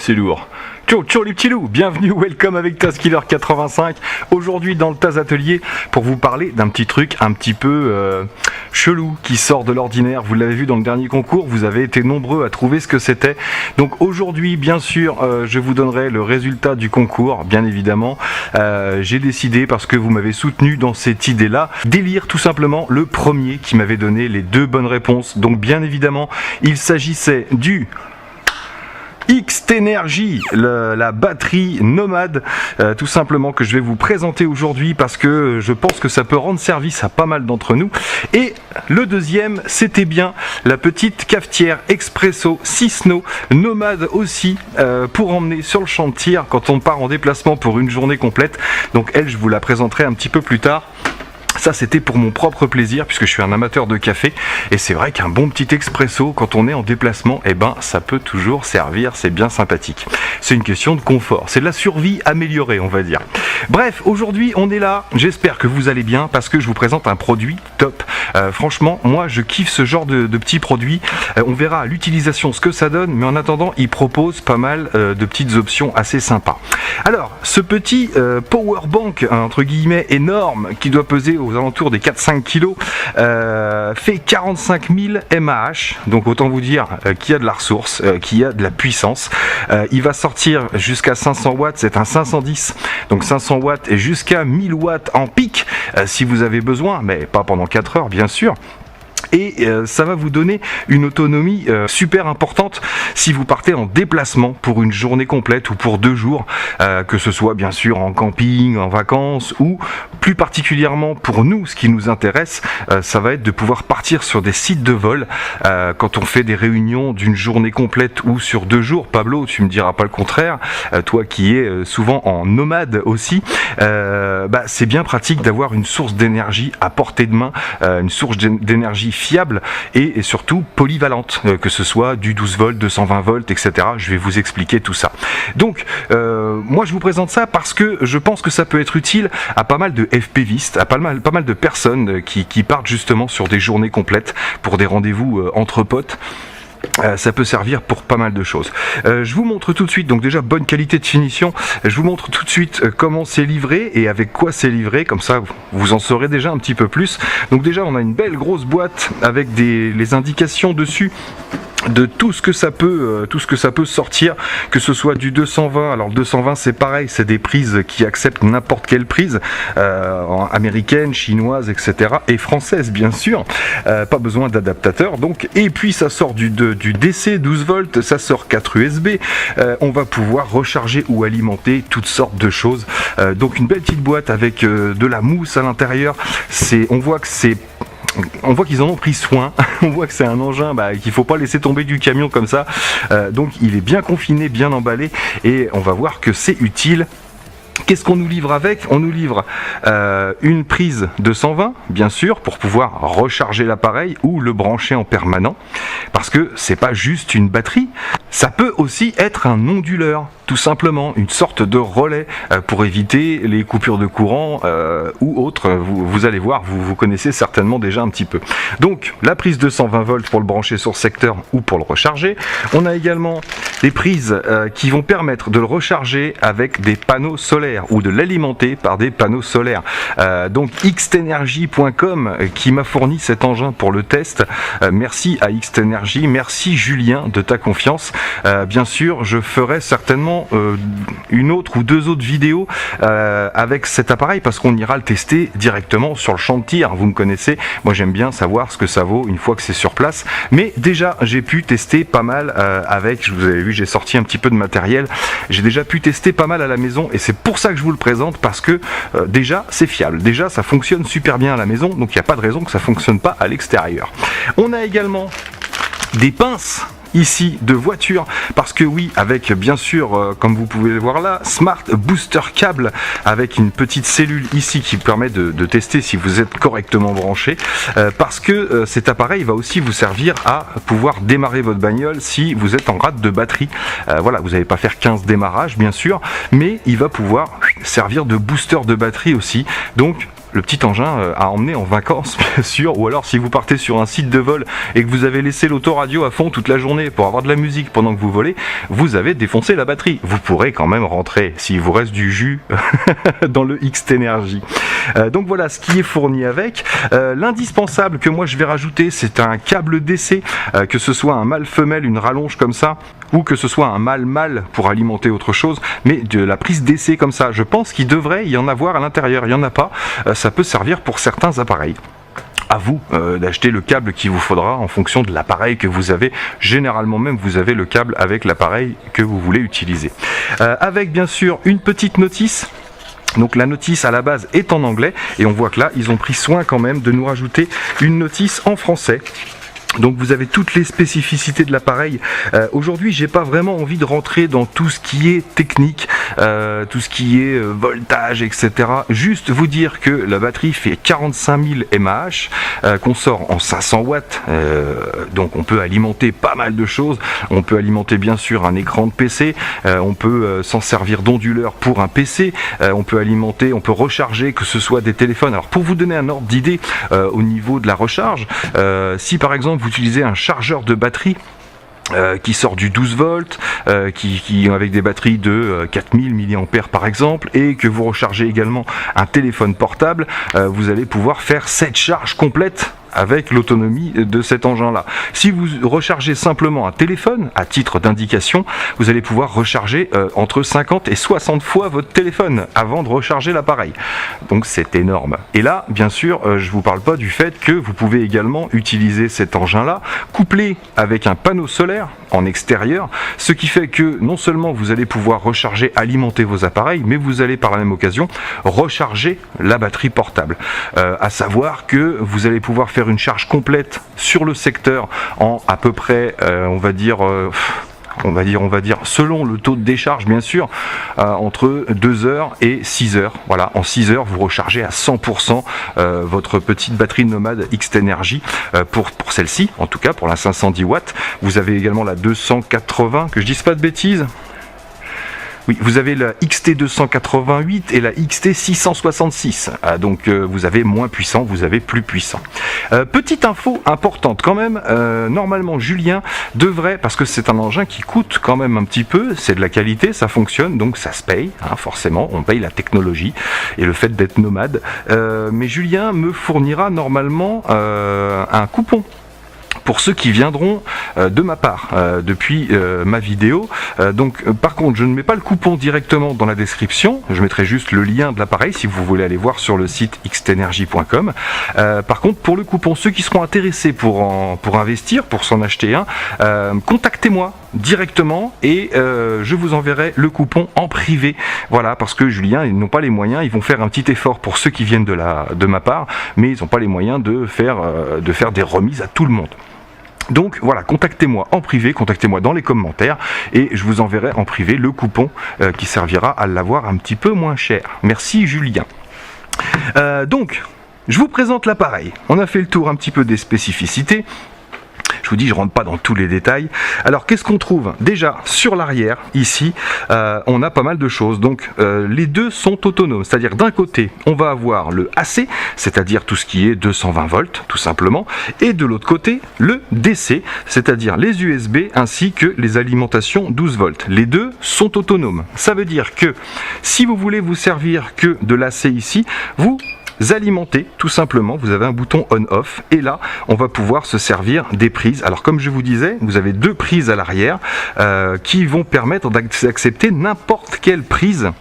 c'est lourd. Ciao, ciao les petits loups, bienvenue, welcome avec TazKiller85. Aujourd'hui dans le Taz Atelier pour vous parler d'un petit truc un petit peu chelou qui sort de l'ordinaire. Vous l'avez vu dans le dernier concours, vous avez été nombreux à trouver ce que c'était. Donc aujourd'hui, bien sûr, je vous donnerai le résultat du concours, bien évidemment. J'ai décidé, parce que vous m'avez soutenu dans cette idée-là, d'élire tout simplement le premier qui m'avait donné les deux bonnes réponses. Donc bien évidemment, il s'agissait du Xtenergy, la batterie nomade, tout simplement, que je vais vous présenter aujourd'hui parce que je pense que ça peut rendre service à pas mal d'entre nous. Et le deuxième, c'était bien la petite cafetière expresso Cisno nomade aussi, pour emmener sur le champ de tir quand on part en déplacement pour une journée complète. Donc elle, je vous la présenterai un petit peu plus tard. Ça, c'était pour mon propre plaisir puisque je suis un amateur de café et c'est vrai qu'un bon petit expresso quand on est en déplacement, eh ben ça peut toujours servir, c'est bien sympathique. C'est une question de confort, c'est de la survie améliorée, on va dire. Bref, aujourd'hui on est là, j'espère que vous allez bien parce que je vous présente un produit top. Franchement, moi je kiffe ce genre de petits produits. On verra à l'utilisation ce que ça donne, mais en attendant, il propose pas mal de petites options assez sympas. Alors, ce petit power bank, entre guillemets, énorme, qui doit peser aux alentours des 4-5 kg, fait 45 000 mAh, donc autant vous dire qu'il y a de la ressource, qu'il y a de la puissance. Il va sortir jusqu'à 500 watts, c'est un 510, donc 500 watts et jusqu'à 1000 watts en pic si vous avez besoin, mais pas pendant 4 heures bien sûr. Et ça va vous donner une autonomie super importante si vous partez en déplacement pour une journée complète ou pour 2 jours, que ce soit bien sûr en camping, en vacances ou plus particulièrement pour nous, ce qui nous intéresse, ça va être de pouvoir partir sur des sites de vol quand on fait des réunions d'une journée complète ou sur 2 jours. Pablo, tu me diras pas le contraire, toi qui es souvent en nomade aussi, c'est bien pratique d'avoir une source d'énergie à portée de main, une source d'énergie fiable et surtout polyvalente, que ce soit du 12 volts, 220 volts, etc. Je vais vous expliquer tout ça. Donc, moi je vous présente ça parce que je pense que ça peut être utile à pas mal de FPVistes, à pas mal de personnes qui partent justement sur des journées complètes pour des rendez-vous entre potes. Ça peut servir pour pas mal de choses. Je vous montre tout de suite, donc déjà bonne qualité de finition, je vous montre tout de suite comment c'est livré et avec quoi c'est livré, comme ça vous en saurez déjà un petit peu plus. Donc déjà on a une belle grosse boîte avec les indications dessus de tout ce que ça peut sortir, que ce soit du 220. Alors le 220 c'est pareil, c'est des prises qui acceptent n'importe quelle prise, américaine, chinoise, etc. et française bien sûr, pas besoin d'adaptateur. Donc, et puis ça sort du DC 12 volts, ça sort 4 USB, on va pouvoir recharger ou alimenter toutes sortes de choses. Donc une belle petite boîte avec de la mousse à l'intérieur. On voit qu'ils en ont pris soin, on voit que c'est un engin qu'il ne faut pas laisser tomber du camion comme ça, donc il est bien confiné, bien emballé et on va voir que c'est utile. Qu'est-ce qu'on nous livre avec? On nous livre une prise de 120, bien sûr, pour pouvoir recharger l'appareil ou le brancher en permanent, parce que c'est pas juste une batterie, ça peut aussi être un onduleur, tout simplement, une sorte de relais pour éviter les coupures de courant ou autres. Vous allez voir, vous connaissez certainement déjà un petit peu. Donc la prise de 120 volts pour le brancher sur secteur ou pour le recharger. On a également des prises qui vont permettre de le recharger avec des panneaux solaires ou de l'alimenter par des panneaux solaires. Donc xtenergy.com qui m'a fourni cet engin pour le test. Merci à Xtenergy, merci Julien de ta confiance. Bien sûr, je ferai certainement une autre ou 2 autres vidéos avec cet appareil parce qu'on ira le tester directement sur le champ de tir. Vous me connaissez, moi j'aime bien savoir ce que ça vaut une fois que c'est sur place. Mais déjà, j'ai pu tester pas mal avec, vous avez vu, j'ai sorti un petit peu de matériel. J'ai déjà pu tester pas mal à la maison et c'est pour ça que je vous le présente parce que déjà c'est fiable, déjà ça fonctionne super bien à la maison, donc il n'y a pas de raison que ça fonctionne pas à l'extérieur. On a également des pinces ici de voiture parce que oui, avec bien sûr comme vous pouvez le voir là, Smart Booster Cable avec une petite cellule ici qui permet de tester si vous êtes correctement branché, parce que cet appareil va aussi vous servir à pouvoir démarrer votre bagnole si vous êtes en rate de batterie. Voilà, vous n'allez pas faire 15 démarrages bien sûr, mais il va pouvoir servir de booster de batterie aussi. Donc le petit engin à emmener en vacances, bien sûr, ou alors si vous partez sur un site de vol et que vous avez laissé l'autoradio à fond toute la journée pour avoir de la musique pendant que vous volez, vous avez défoncé la batterie. Vous pourrez quand même rentrer, s'il vous reste du jus dans le XT-Energy. Donc voilà ce qui est fourni avec. L'indispensable que moi je vais rajouter, c'est un câble DC, que ce soit un mâle-femelle, une rallonge comme ça, ou que ce soit un mâle-mâle pour alimenter autre chose, mais de la prise DC comme ça. Je pense qu'il devrait y en avoir à l'intérieur. Il n'y en a pas. Ça peut servir pour certains appareils. À vous d'acheter le câble qu'il vous faudra en fonction de l'appareil que vous avez. Généralement même vous avez le câble avec l'appareil que vous voulez utiliser. Avec bien sûr une petite notice. Donc la notice à la base est en anglais et on voit que là ils ont pris soin quand même de nous rajouter une notice en français. Donc vous avez toutes les spécificités de l'appareil. Aujourd'hui, j'ai pas vraiment envie de rentrer dans tout ce qui est technique, tout ce qui est voltage, etc. Juste vous dire que la batterie fait 45 000 mAh, qu'on sort en 500 watts. Donc on peut alimenter pas mal de choses. On peut alimenter bien sûr un écran de PC. On peut s'en servir d'onduleur pour un PC. On peut alimenter, on peut recharger, que ce soit des téléphones. Alors pour vous donner un ordre d'idée au niveau de la recharge, si par exemple vous utilisez un chargeur de batterie qui sort du 12 volts, qui avec des batteries de 4000 mAh par exemple, et que vous rechargez également un téléphone portable, vous allez pouvoir faire cette charge complète avec l'autonomie de cet engin-là. Si vous rechargez simplement un téléphone, à titre d'indication, vous allez pouvoir recharger entre 50 et 60 fois votre téléphone avant de recharger l'appareil. Donc c'est énorme. Et là, bien sûr, je ne vous parle pas du fait que vous pouvez également utiliser cet engin-là, couplé avec un panneau solaire en extérieur, ce qui fait que non seulement vous allez pouvoir recharger, alimenter vos appareils, mais vous allez par la même occasion recharger la batterie portable. À savoir que vous allez pouvoir faire une charge complète sur le secteur en à peu près, on va dire selon le taux de décharge bien sûr, entre 2 heures et 6 heures. Voilà, en 6 heures vous rechargez à 100% votre petite batterie Nomad XT-Energy pour celle-ci, en tout cas pour la 510 watts. Vous avez également la 280, que je dise pas de bêtises. Oui, vous avez la XT288 et la XT666. Donc vous avez moins puissant, vous avez plus puissant. Petite info importante quand même, normalement Julien devrait, parce que c'est un engin qui coûte quand même un petit peu, c'est de la qualité, ça fonctionne, donc ça se paye, hein, forcément, on paye la technologie et le fait d'être nomade. Mais Julien me fournira normalement un coupon pour ceux qui viendront de ma part depuis ma vidéo. Donc par contre je ne mets pas le coupon directement dans la description, je mettrai juste le lien de l'appareil si vous voulez aller voir sur le site xtenergy.com. Par contre pour le coupon, ceux qui seront intéressés pour investir, pour s'en acheter un, contactez-moi directement et je vous enverrai le coupon en privé. Voilà, parce que Julien, ils n'ont pas les moyens, ils vont faire un petit effort pour ceux qui viennent de ma part, mais ils n'ont pas les moyens de faire des remises à tout le monde. Donc voilà, contactez-moi en privé, contactez-moi dans les commentaires et je vous enverrai en privé le coupon qui servira à l'avoir un petit peu moins cher. Merci Julien. Donc, je vous présente l'appareil. On a fait le tour un petit peu des spécificités. Je vous dis, je rentre pas dans tous les détails. Alors, qu'est-ce qu'on trouve? Déjà, sur l'arrière, ici, on a pas mal de choses. Donc, les deux sont autonomes. C'est-à-dire, d'un côté, on va avoir le AC, c'est-à-dire tout ce qui est 220 volts, tout simplement. Et de l'autre côté, le DC, c'est-à-dire les USB ainsi que les alimentations 12 volts. Les deux sont autonomes. Ça veut dire que si vous voulez vous servir que de l'AC ici, vous alimenter tout simplement, vous avez un bouton on-off et là on va pouvoir se servir des prises. Alors comme je vous disais, vous avez deux prises à l'arrière qui vont permettre d'accepter n'importe quelle prise,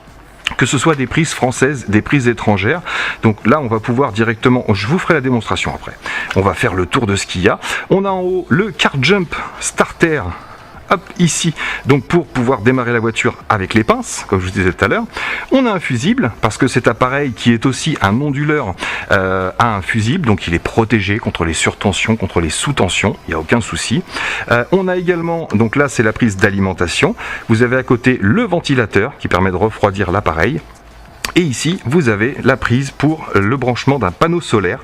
que ce soit des prises françaises, des prises étrangères. Donc là on va pouvoir directement, je vous ferai la démonstration après, on va faire le tour de ce qu'il y a. On a en haut le Car Jump Starter, hop, ici, donc pour pouvoir démarrer la voiture avec les pinces, comme je vous disais tout à l'heure. On a un fusible, parce que cet appareil qui est aussi un onduleur a un fusible, donc il est protégé contre les surtensions, contre les sous-tensions, il n'y a aucun souci. On a également, donc là c'est la prise d'alimentation, vous avez à côté le ventilateur qui permet de refroidir l'appareil. Et ici, vous avez la prise pour le branchement d'un panneau solaire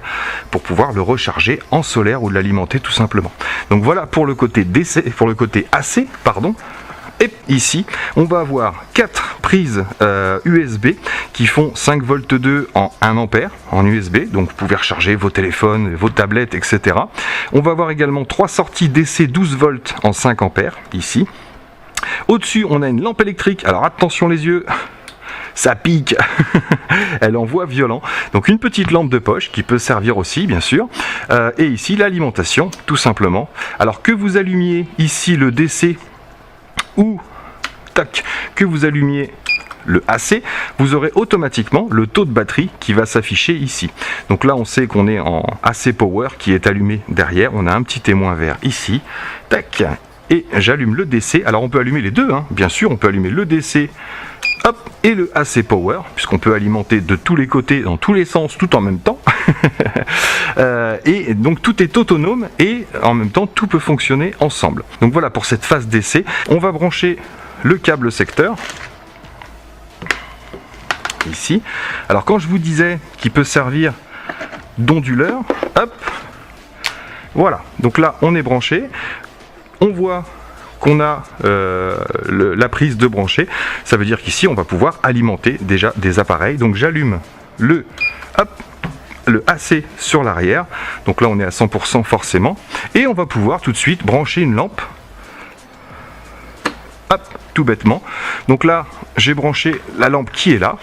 pour pouvoir le recharger en solaire ou l'alimenter tout simplement. Donc voilà pour le côté DC, pour le côté AC, pardon. Et ici, on va avoir 4 prises USB qui font 5 volts 2 en 1 ampère en USB, donc vous pouvez recharger vos téléphones, vos tablettes, etc. On va avoir également 3 sorties DC 12 volts en 5 ampères, ici. Au-dessus, on a une lampe électrique, alors attention les yeux, ça pique, elle envoie violent. Donc une petite lampe de poche qui peut servir aussi, bien sûr. Et ici, l'alimentation, tout simplement. Alors que vous allumiez ici le DC ou tac, que vous allumiez le AC, vous aurez automatiquement le taux de batterie qui va s'afficher ici. Donc là, on sait qu'on est en AC Power qui est allumé derrière. On a un petit témoin vert ici. Tac. Et j'allume le DC. Alors on peut allumer les deux, hein. Bien sûr, on peut allumer le DC hop, et le AC Power, puisqu'on peut alimenter de tous les côtés, dans tous les sens, tout en même temps. Et donc tout est autonome et en même temps tout peut fonctionner ensemble. Donc voilà pour cette phase d'essai. On va brancher le câble secteur ici. Alors quand je vous disais qu'il peut servir d'onduleur, hop, voilà. Donc là on est branché. On voit qu'on a la prise de brancher. Ça veut dire qu'ici on va pouvoir alimenter déjà des appareils. Donc j'allume le AC sur l'arrière. Donc là on est à 100% forcément. Et on va pouvoir tout de suite brancher une lampe. Hop, tout bêtement. Donc là j'ai branché la lampe qui est là.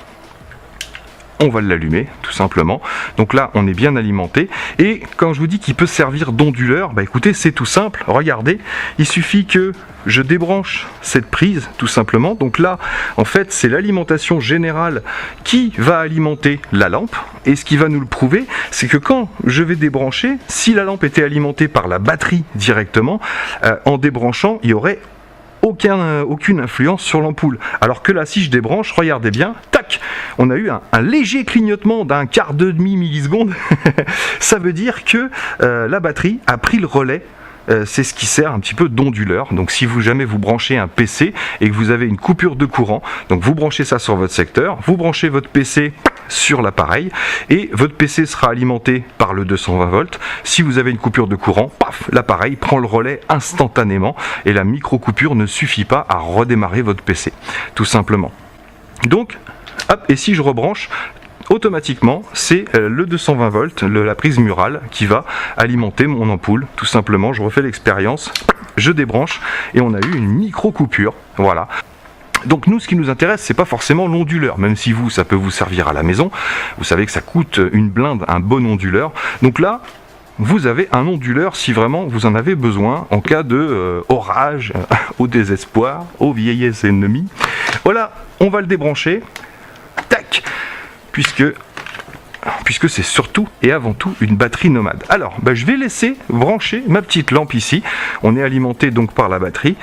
On va l'allumer tout simplement. Donc là on est bien alimenté. Et quand je vous dis qu'il peut servir d'onduleur, bah écoutez, c'est tout simple. Regardez, il suffit que je débranche cette prise tout simplement. Donc là en fait c'est l'alimentation générale qui va alimenter la lampe. Et ce qui va nous le prouver, c'est que quand je vais débrancher, si la lampe était alimentée par la batterie directement, en débranchant il y aurait aucune influence sur l'ampoule. Alors que là, si je débranche, regardez bien, tac, on a eu un léger clignotement d'un quart de demi-milliseconde. Ça veut dire que la batterie a pris le relais. C'est ce qui sert un petit peu d'onduleur. Donc si jamais vous branchez un PC et que vous avez une coupure de courant, donc vous branchez ça sur votre secteur, vous branchez votre PC sur l'appareil et votre PC sera alimenté par le 220 volts. Si vous avez une coupure de courant, paf, l'appareil prend le relais instantanément et la micro-coupure ne suffit pas à redémarrer votre PC, tout simplement. Donc, hop, et si je rebranche, automatiquement, c'est le 220 volts, la prise murale qui va alimenter mon ampoule. Tout simplement, je refais l'expérience, je débranche et on a eu une micro-coupure. Voilà. Donc nous, ce qui nous intéresse, c'est pas forcément l'onduleur, même si ça peut vous servir à la maison. Vous savez que ça coûte une blinde, un bon onduleur. Donc là, vous avez un onduleur si vraiment vous en avez besoin en cas de orage, au désespoir, aux vieillesses ennemies. Voilà, on va le débrancher. Tac, puisque c'est surtout et avant tout une batterie nomade. Alors, je vais laisser brancher ma petite lampe ici. On est alimenté donc par la batterie.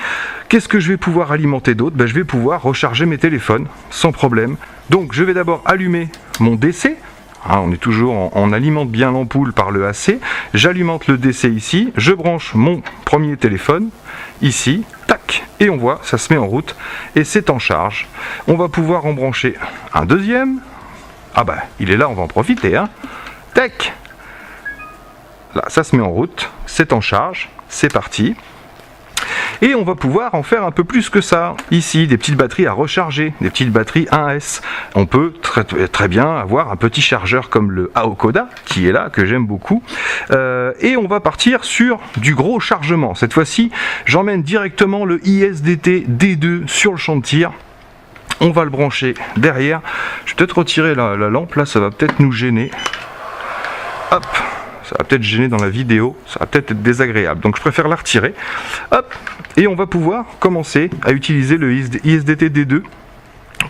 Qu'est-ce que je vais pouvoir alimenter d'autre? Je vais pouvoir recharger mes téléphones sans problème. Donc, je vais d'abord allumer mon DC. On est toujours, on alimente bien l'ampoule par le AC. J'alimente le DC ici. Je branche mon premier téléphone ici. Tac, et on voit, ça se met en route et c'est en charge. On va pouvoir en brancher un deuxième. Ah il est là, on va en profiter, hein. Tac. Là, ça se met en route, c'est en charge, c'est parti. Et on va pouvoir en faire un peu plus que ça. Ici, des petites batteries à recharger, des petites batteries 1S. On peut très bien avoir un petit chargeur comme le Aokoda, qui est là, que j'aime beaucoup. Et on va partir sur du gros chargement. Cette fois-ci, j'emmène directement le ISDT D2 sur le champ de tir. On va le brancher derrière. Je vais peut-être retirer la lampe, là, ça va peut-être nous gêner. Hop, ça va peut-être gêner dans la vidéo, ça va peut-être être désagréable. Donc je préfère la retirer. Hop, et on va pouvoir commencer à utiliser le ISDT D2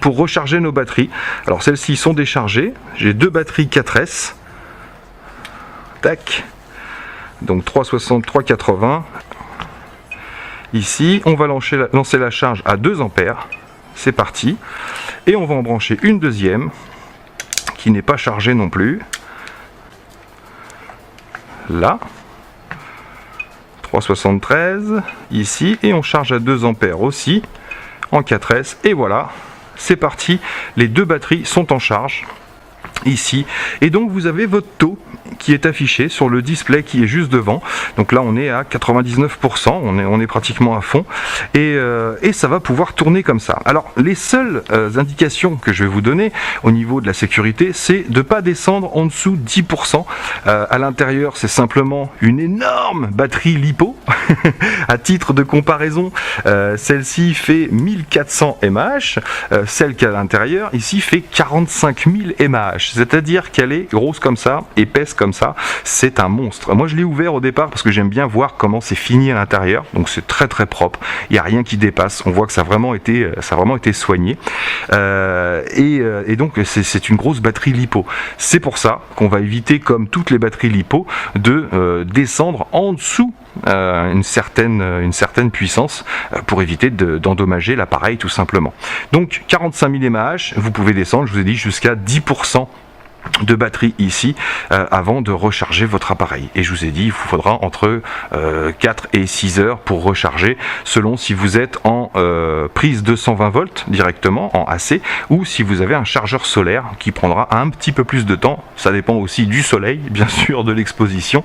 pour recharger nos batteries. Alors celles-ci sont déchargées. J'ai deux batteries 4S. Tac. Donc 360, 380. Ici, on va lancer la charge à 2 ampères. C'est parti. Et on va en brancher une deuxième qui n'est pas chargée non plus. Là. 373 ici. Et on charge à 2 ampères aussi en 4S. Et voilà. C'est parti. Les deux batteries sont en charge. ici, et donc vous avez votre taux qui est affiché sur le display qui est juste devant. Donc là on est à 99%, on est pratiquement à fond, et ça va pouvoir tourner comme ça. Alors les seules indications que je vais vous donner au niveau de la sécurité, c'est de ne pas descendre en dessous de 10%. À l'intérieur, c'est simplement une énorme batterie LiPo. À titre de comparaison, celle-ci fait 1400 mAh, celle qui est à l'intérieur ici fait 45 000 mAh, c'est-à-dire qu'elle est grosse comme ça, épaisse comme ça, c'est un monstre. Moi je l'ai ouvert au départ parce que j'aime bien voir comment c'est fini à l'intérieur, donc c'est très très propre, il n'y a rien qui dépasse, on voit que ça a vraiment été soigné, et donc c'est une grosse batterie LiPo. C'est pour ça qu'on va éviter, comme toutes les batteries LiPo, de descendre en dessous une certaine puissance pour éviter d'endommager l'appareil tout simplement. Donc 45 000 mAh, vous pouvez descendre, je vous ai dit, jusqu'à 10% de batterie ici avant de recharger votre appareil, et je vous ai dit il vous faudra entre 4 et 6 heures pour recharger, selon si vous êtes en prise 220 volts directement en AC, ou si vous avez un chargeur solaire qui prendra un petit peu plus de temps. Ça dépend aussi du soleil, bien sûr, de l'exposition,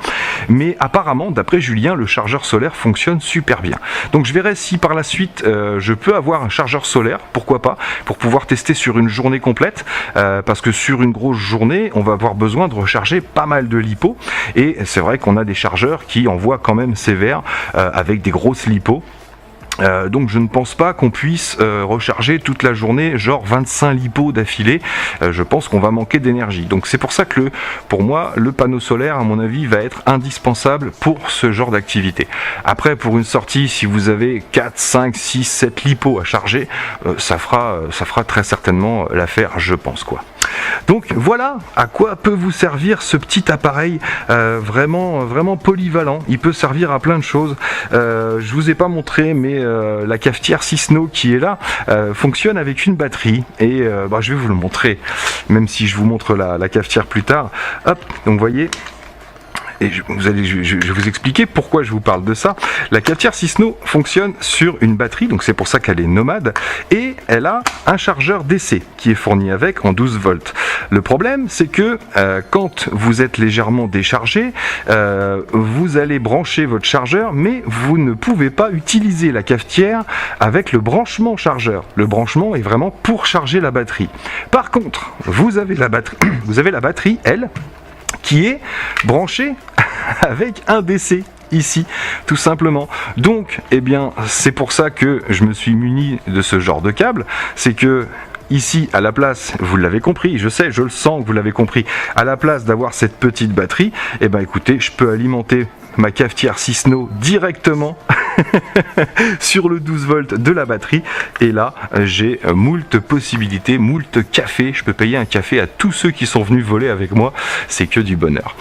mais apparemment d'après Julien, le chargeur solaire fonctionne super bien. Donc je verrai si par la suite je peux avoir un chargeur solaire, pourquoi pas, pour pouvoir tester sur une journée complète, parce que sur une grosse journée on va avoir besoin de recharger pas mal de LiPo, et c'est vrai qu'on a des chargeurs qui envoient quand même sévère avec des grosses LiPo. Donc je ne pense pas qu'on puisse recharger toute la journée genre 25 LiPo d'affilée. Je pense qu'on va manquer d'énergie. Donc c'est pour ça que pour moi le panneau solaire, à mon avis, va être indispensable pour ce genre d'activité. Après, pour une sortie, si vous avez 4, 5, 6, 7 LiPo à charger, ça fera très certainement l'affaire, je pense quoi. Donc voilà à quoi peut vous servir ce petit appareil vraiment polyvalent. Il peut servir à plein de choses. Je vous ai pas montré, mais la cafetière Cisno qui est là fonctionne avec une batterie, et je vais vous le montrer, même si je vous montre la cafetière plus tard. Hop, donc vous voyez. Et je vais vous expliquer pourquoi je vous parle de ça. La cafetière Cisno fonctionne sur une batterie, donc c'est pour ça qu'elle est nomade, et elle a un chargeur DC qui est fourni avec en 12 volts. Le problème, c'est que quand vous êtes légèrement déchargé, vous allez brancher votre chargeur, mais vous ne pouvez pas utiliser la cafetière avec le branchement chargeur. Le branchement est vraiment pour charger la batterie. Par contre, vous avez la batterie, elle, qui est branché avec un DC ici, tout simplement. Donc, eh bien, c'est pour ça que je me suis muni de ce genre de câble. C'est que ici, à la place, vous l'avez compris, je sais, je le sens que vous l'avez compris, à la place d'avoir cette petite batterie, eh ben, écoutez, je peux alimenter ma cafetière Cisno directement sur le 12 volts de la batterie, et là j'ai moult possibilités, moult cafés. Je peux payer un café à tous ceux qui sont venus voler avec moi, c'est que du bonheur.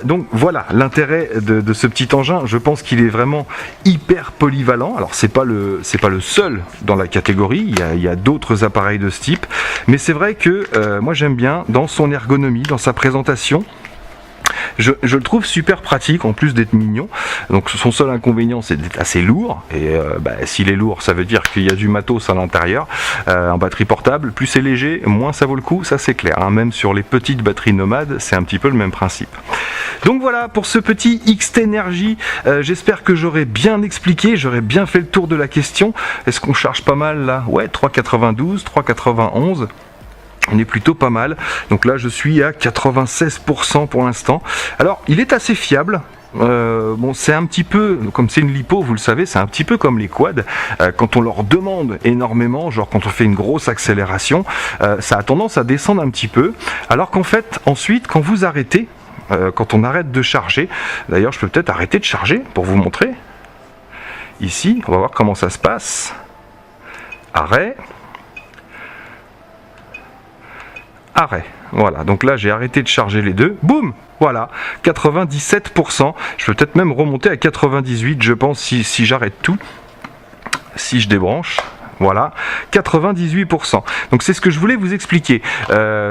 Donc voilà l'intérêt de ce petit engin. Je pense qu'il est vraiment hyper polyvalent. Alors c'est pas le seul dans la catégorie, il y a d'autres appareils de ce type, mais c'est vrai que moi j'aime bien dans son ergonomie, dans sa présentation. Je le trouve super pratique, en plus d'être mignon. Donc son seul inconvénient, c'est d'être assez lourd, et s'il est lourd, ça veut dire qu'il y a du matos à l'intérieur. En batterie portable, plus c'est léger, moins ça vaut le coup, ça c'est clair, hein. Même sur les petites batteries nomades, c'est un petit peu le même principe. Donc voilà pour ce petit XT-Energy. J'espère que j'aurai bien expliqué, j'aurai bien fait le tour de la question. Est-ce qu'on charge pas mal là? Ouais, 3,92, 3,91. On est plutôt pas mal. Donc là je suis à 96% pour l'instant. Alors il est assez fiable. Bon, c'est un petit peu, comme c'est une LiPo, vous le savez, c'est un petit peu comme les quads. Quand on leur demande énormément, genre quand on fait une grosse accélération, ça a tendance à descendre un petit peu. Alors qu'en fait, ensuite, quand vous arrêtez, quand on arrête de charger, d'ailleurs je peux peut-être arrêter de charger pour vous montrer. Ici, on va voir comment ça se passe. Arrêt. Arrêt. Voilà, donc là j'ai arrêté de charger les deux. Boum, voilà, 97%. Je peux peut-être même remonter à 98%, je pense, si j'arrête tout. Si je débranche, Voilà, 98%. Donc c'est ce que je voulais vous expliquer.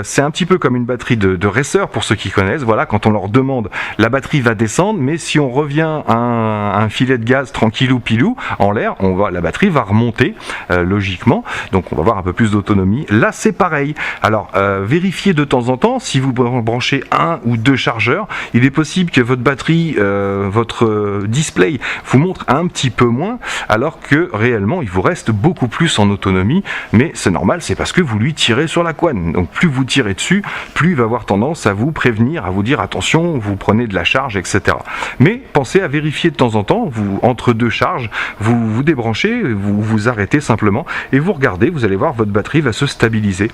C'est un petit peu comme une batterie de racer pour ceux qui connaissent. Voilà, quand on leur demande, la batterie va descendre, mais si on revient à un filet de gaz tranquillou pilou en l'air, la batterie va remonter logiquement. Donc on va avoir un peu plus d'autonomie. Là c'est pareil. Alors vérifiez de temps en temps si vous branchez un ou deux chargeurs. Il est possible que votre batterie, votre display vous montre un petit peu moins, alors que réellement il vous reste beaucoup plus en autonomie, mais c'est normal, c'est parce que vous lui tirez sur la couenne. Donc plus vous tirez dessus, plus il va avoir tendance à vous prévenir, à vous dire attention, vous prenez de la charge, etc. Mais pensez à vérifier de temps en temps, entre deux charges, vous débranchez, vous arrêtez simplement, et vous regardez, vous allez voir, votre batterie va se stabiliser.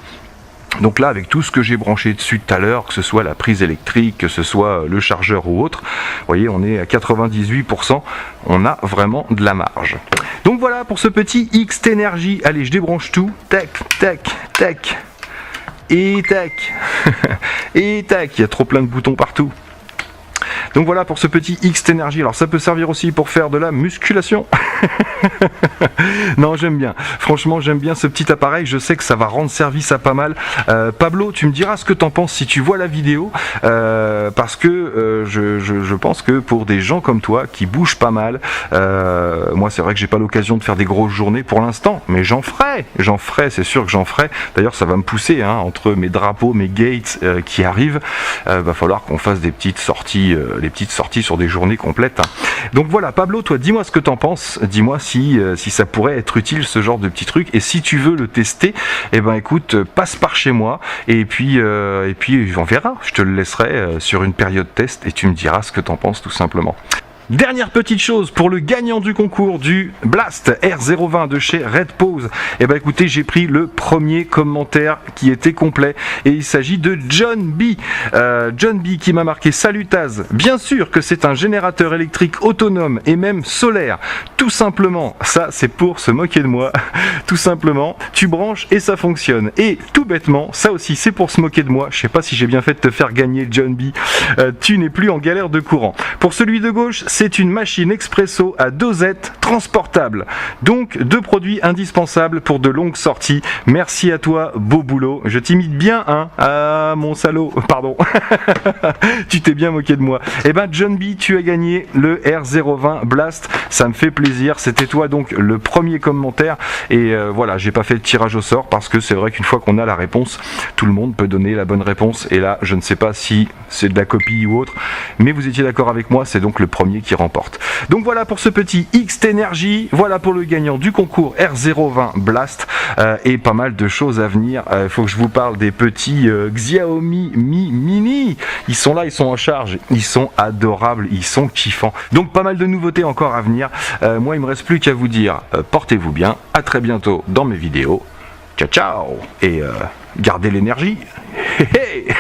Donc là, avec tout ce que j'ai branché dessus tout à l'heure, que ce soit la prise électrique, que ce soit le chargeur ou autre, vous voyez, on est à 98%, on a vraiment de la marge. Donc voilà pour ce petit XT Energy. Allez, je débranche tout, tac, tac, tac, et tac, et tac, il y a trop plein de boutons partout. Donc voilà pour ce petit XT Energy. Alors ça peut servir aussi pour faire de la musculation. Non, j'aime bien. Franchement, j'aime bien ce petit appareil. Je sais que ça va rendre service à pas mal. Pablo, tu me diras ce que t'en penses si tu vois la vidéo. Parce que je pense que pour des gens comme toi qui bougent pas mal, moi c'est vrai que j'ai pas l'occasion de faire des grosses journées pour l'instant, mais j'en ferai, c'est sûr que j'en ferai. D'ailleurs ça va me pousser, hein, entre mes drapeaux, mes gates qui arrivent, va falloir qu'on fasse des petites sorties sur des journées complètes, hein. Donc voilà, Pablo, toi dis-moi ce que t'en penses, dis-moi si ça pourrait être utile ce genre de petit truc, et si tu veux le tester, eh ben écoute, passe par chez moi, et puis on verra, je te le laisserai sur une période test, et tu me diras ce que t'en penses tout simplement. Dernière petite chose pour le gagnant du concours du Blast R020 de chez Red Pose. Et ben écoutez, j'ai pris le premier commentaire qui était complet et il s'agit de John B. John B qui m'a marqué: salut Taz, bien sûr que c'est un générateur électrique autonome et même solaire. Tout simplement, ça c'est pour se moquer de moi. Tout simplement, tu branches et ça fonctionne. Et tout bêtement, ça aussi c'est pour se moquer de moi. Je sais pas si j'ai bien fait de te faire gagner, John B. Tu n'es plus en galère de courant. Pour celui de gauche, c'est une machine expresso à dosette transportable. Donc deux produits indispensables pour de longues sorties. Merci à toi, beau boulot. Je t'imite bien, hein? Ah mon salaud, pardon. Tu t'es bien moqué de moi. Eh ben John B, tu as gagné le R020 Blast. Ça me fait plaisir. C'était toi donc le premier commentaire. Et voilà, j'ai pas fait le tirage au sort parce que c'est vrai qu'une fois qu'on a la réponse, tout le monde peut donner la bonne réponse. Et là, je ne sais pas si c'est de la copie ou autre, mais vous étiez d'accord avec moi, c'est donc le premier qui remporte. Donc voilà pour ce petit XT Energy, voilà pour le gagnant du concours R020 Blast, et pas mal de choses à venir. Il faut que je vous parle des petits Xiaomi Mi Mini. Ils sont là, ils sont en charge, ils sont adorables, ils sont kiffants. Donc pas mal de nouveautés encore à venir. Moi il me reste plus qu'à vous dire portez-vous bien, à très bientôt dans mes vidéos. Ciao ciao, et gardez l'énergie. Hey, hey.